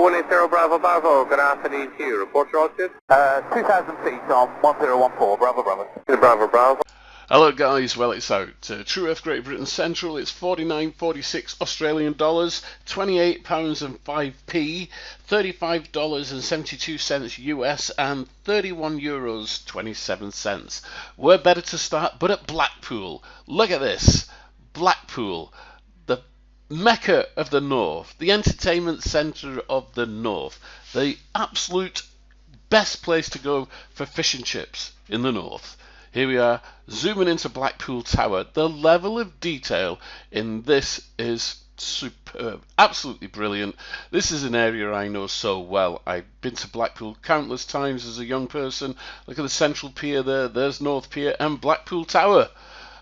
180 Bravo Bravo, good afternoon to you. Report your altitude. 2,000 feet on 1014, Bravo Bravo. Bravo Bravo. Hello guys, well it's out. True Earth Great Britain Central, it's 49.46 Australian dollars, £28 and 5p, $35.72 US and €31 27 cents. We're better to start, but at Blackpool. Look at this, Blackpool, the Mecca of the North, the entertainment centre of the North, the absolute best place to go for fish and chips in the North. Here we are, zooming into Blackpool Tower. The level of detail in this is superb, absolutely brilliant. This is an area I know so well. I've been to Blackpool countless times as a young person. Look at the Central Pier there, there's North Pier and Blackpool Tower.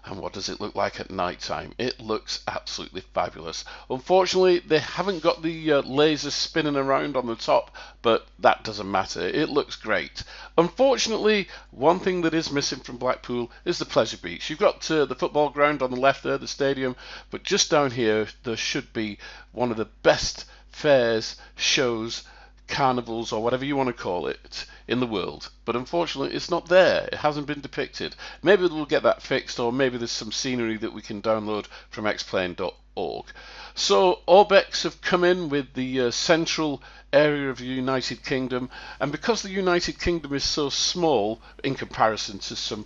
And what does it look like at night time? It looks absolutely fabulous. Unfortunately, they haven't got the lasers spinning around on the top, but that doesn't matter. It looks great. Unfortunately, one thing that is missing from Blackpool is the pleasure beach. You've got the football ground on the left there, the stadium, but just down here there should be one of the best fairs, shows, carnivals or whatever you want to call it in the world, but unfortunately it's not there. It hasn't been depicted. Maybe we'll get that fixed, or maybe there's some scenery that we can download from xplane.org. So Orbx have come in with the central area of the United Kingdom, and because the United Kingdom is so small in comparison to some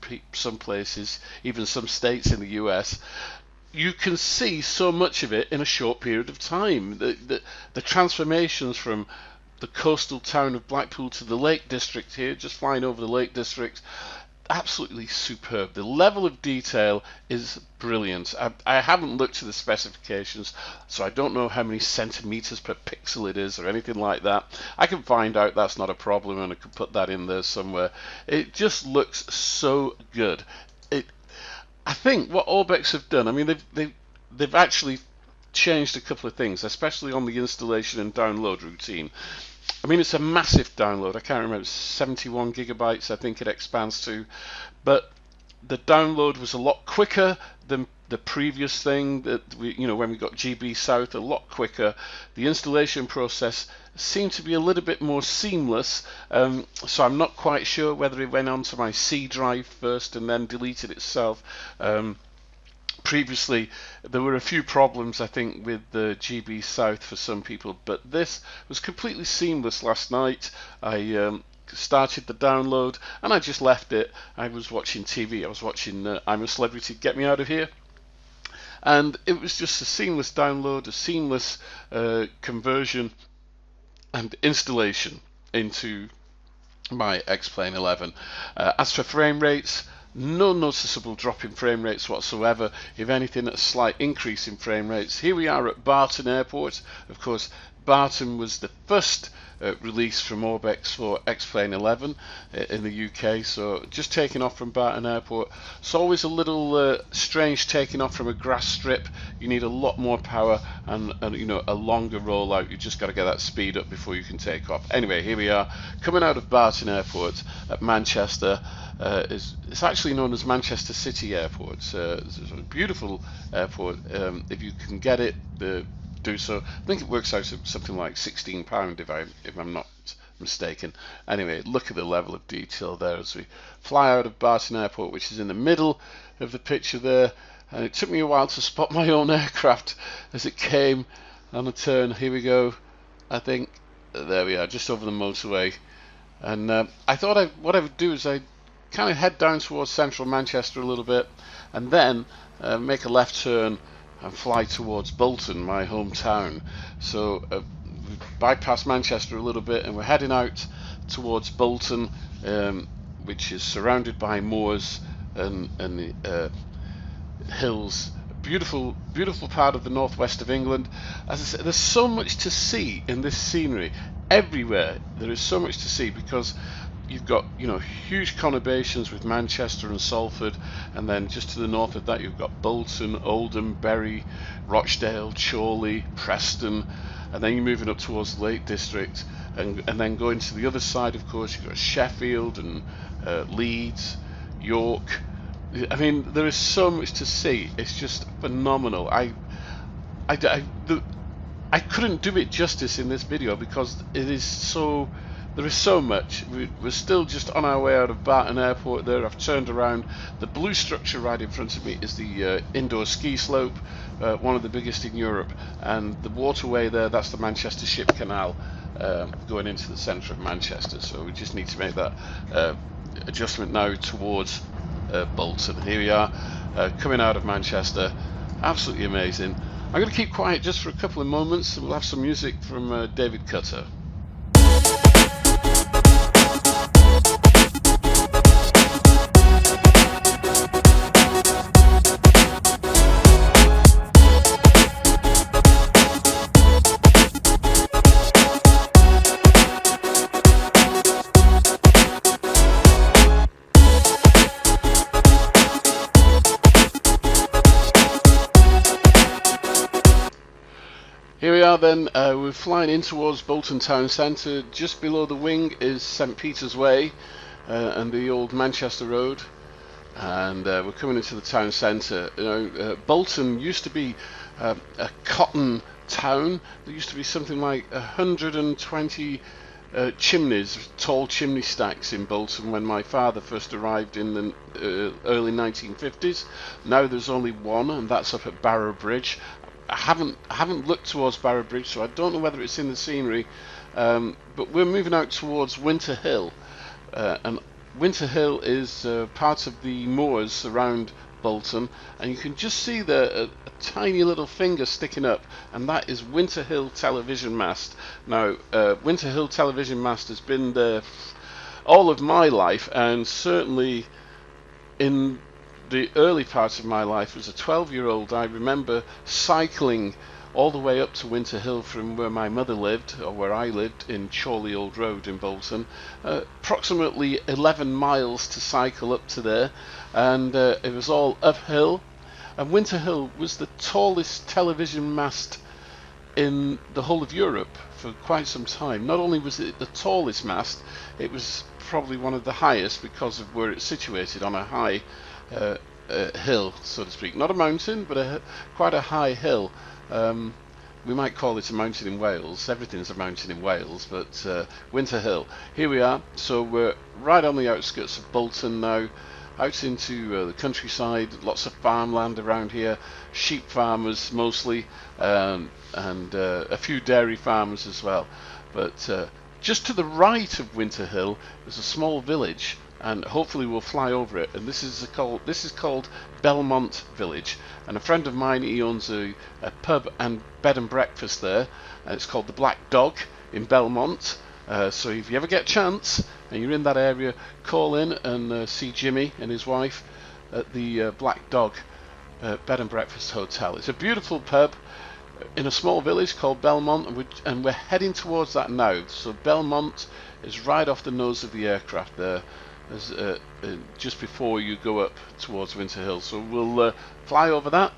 places, even some states in the US, you can see so much of it in a short period of time. The transformations from the coastal town of Blackpool to the Lake District here, just flying over the Lake District, absolutely superb. The level of detail is brilliant. I haven't looked at the specifications, so I don't know how many centimeters per pixel it is or anything like that. I can find out, that's not a problem, and I can put that in there somewhere. It just looks so good. I think what Orbx have done, I mean, they've actually changed a couple of things, especially on the installation and download routine. I mean, it's a massive download. I can't remember, it's 71 gigabytes I think it expands to, but the download was a lot quicker than the previous thing that when we got GB South, a lot quicker. The installation process seemed to be a little bit more seamless, so I'm not quite sure whether it went onto my C drive first and then deleted itself. Previously there were a few problems I think with the GB South for some people, but this was completely seamless last night. I started the download and I just left it. I was watching TV, I was watching I'm a Celebrity, Get Me Out of Here, and it was just a seamless download, a seamless conversion and installation into my X-Plane 11. As for frame rates, no noticeable drop in frame rates whatsoever. If anything, a slight increase in frame rates. Here we are at Barton Airport. Of course, Barton was the first release from Orbx for X-Plane 11 in the UK, so just taking off from Barton Airport. It's always a little strange taking off from a grass strip. You need a lot more power and a longer rollout. You just got to get that speed up before you can take off. Anyway, here we are coming out of Barton Airport at Manchester. It's actually known as Manchester City Airport. It's a beautiful airport. If you can get it, do so. I think it works out at something like £16 if I'm not mistaken. Anyway, look at the level of detail there as we fly out of Barton Airport, which is in the middle of the picture there. And it took me a while to spot my own aircraft as it came on a turn. Here we go. I think there we are, just over the motorway. And I thought what I would do is I'd kind of head down towards central Manchester a little bit, and then make a left turn and fly towards Bolton, my hometown. So we bypassed Manchester a little bit and we're heading out towards Bolton, which is surrounded by moors and the hills. Beautiful, beautiful part of the northwest of England. As I said, there's so much to see in this scenery. Everywhere there is so much to see, because you've got huge conurbations with Manchester and Salford, and then just to the north of that you've got Bolton, Oldham, Bury, Rochdale, Chorley, Preston, and then you're moving up towards the Lake District, and then going to the other side, of course, you've got Sheffield and Leeds, York. I mean, there is so much to see. It's just phenomenal. I couldn't do it justice in this video because it is so, there is so much. We're still just on our way out of Barton Airport there. I've turned around. The blue structure right in front of me is the indoor ski slope, one of the biggest in Europe, and the waterway there, that's the Manchester Ship Canal going into the centre of Manchester. So we just need to make that adjustment now towards Bolton. Here we are, coming out of Manchester. Absolutely amazing. I'm going to keep quiet just for a couple of moments and we'll have some music from David Cutter. Here we are then, we're flying in towards Bolton town centre. Just below the wing is St Peter's Way and the old Manchester Road, and we're coming into the town centre. You know, Bolton used to be a cotton town. There used to be something like 120 chimneys, tall chimney stacks in Bolton when my father first arrived in the early 1950s. Now there's only one, and that's up at Barrow Bridge. I haven't looked towards Barrow Bridge, so I don't know whether it's in the scenery, but we're moving out towards Winter Hill, and Winter Hill is part of the moors around Bolton, and you can just see a tiny little finger sticking up, and that is Winter Hill television mast. Now Winter Hill television mast has been there all of my life, and certainly in the early part of my life as a 12-year-old, I remember cycling all the way up to Winter Hill from where my mother lived, or where I lived, in Chorley Old Road in Bolton. Approximately 11 miles to cycle up to there, and it was all uphill. And Winter Hill was the tallest television mast in the whole of Europe for quite some time. Not only was it the tallest mast, it was probably one of the highest because of where it's situated on a high hill, so to speak. Not a mountain, but quite a high hill. We might call it a mountain in Wales. Everything's a mountain in Wales, but Winter Hill. Here we are. So we're right on the outskirts of Bolton now, out into the countryside. Lots of farmland around here, sheep farmers mostly, and a few dairy farmers as well. But just to the right of Winter Hill is a small village, and hopefully we'll fly over it. And this is called Belmont Village. And a friend of mine, he owns a pub and bed and breakfast there, and it's called the Black Dog in Belmont. So if you ever get a chance and you're in that area, call in and see Jimmy and his wife at the Black Dog bed and breakfast hotel. It's a beautiful pub in a small village called Belmont, and we're heading towards that now. So Belmont is right off the nose of the aircraft there, just before you go up towards Winter Hill. So we'll fly over that,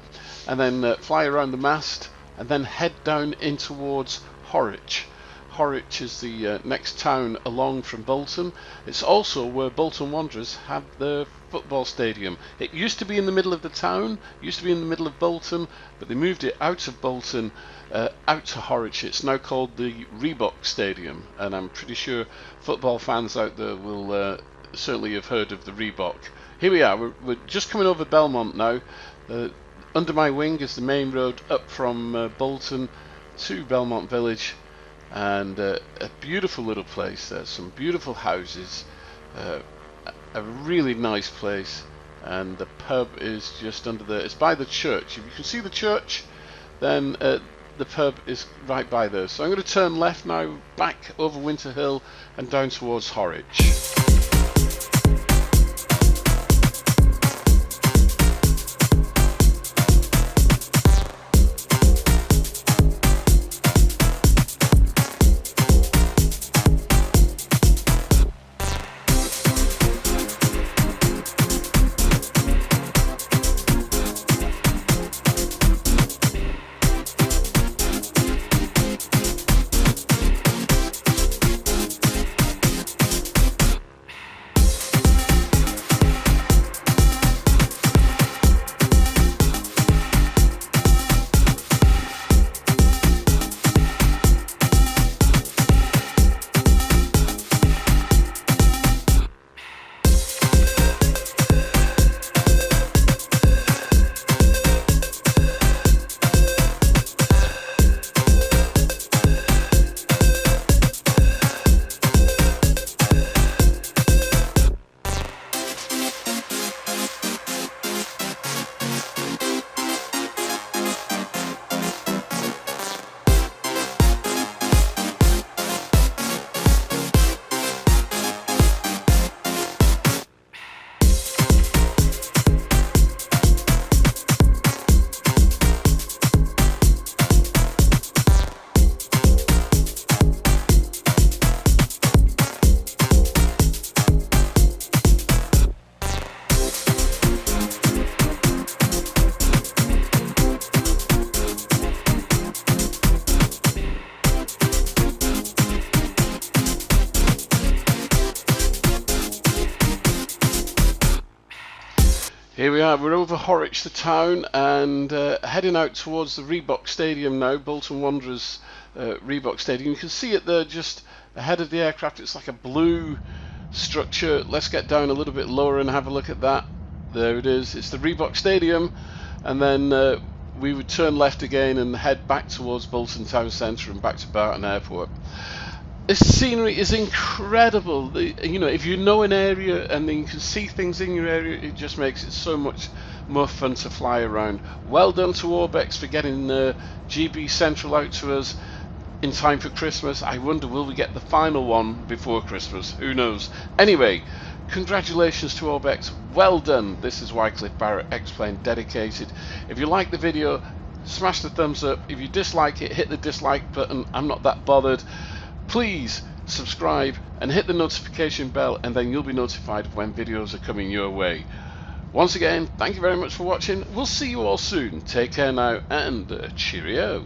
and then fly around the mast, and then head down in towards Horwich. Horwich is the next town along from Bolton. It's also where Bolton Wanderers have their football stadium. It used to be in the middle of the town, used to be in the middle of Bolton, but they moved it out of Bolton, out to Horwich. It's now called the Reebok Stadium, and I'm pretty sure football fans out there will certainly have heard of the Reebok. Here we are, we're just coming over Belmont now. Under my wing is the main road up from Bolton to Belmont Village, and a beautiful little place there, some beautiful houses, a really nice place, and the pub is just under there. It's by the church. If you can see the church, then the pub is right by there. So I'm going to turn left now, back over Winter Hill and down towards Horwich. Here we are, we're over Horwich the town and heading out towards the Reebok Stadium now, Bolton Wanderers Reebok Stadium. You can see it there just ahead of the aircraft. It's like a blue structure. Let's get down a little bit lower and have a look at that. There it is, it's the Reebok Stadium, and then we would turn left again and head back towards Bolton Town Centre and back to Barton Airport. This scenery is incredible. You know, if you know an area and then you can see things in your area, it just makes it so much more fun to fly around. Well done to Orbx for getting GB Central out to us in time for Christmas. I wonder, will we get the final one before Christmas? Who knows? Anyway, congratulations to Orbx. Well done. This is Wycliffe Barrett, X-Plane Dedicated. If you like the video, smash the thumbs up. If you dislike it, hit the dislike button. I'm not that bothered. Please subscribe and hit the notification bell, and then you'll be notified when videos are coming your way. Once again, thank you very much for watching. We'll see you all soon. Take care now, and cheerio.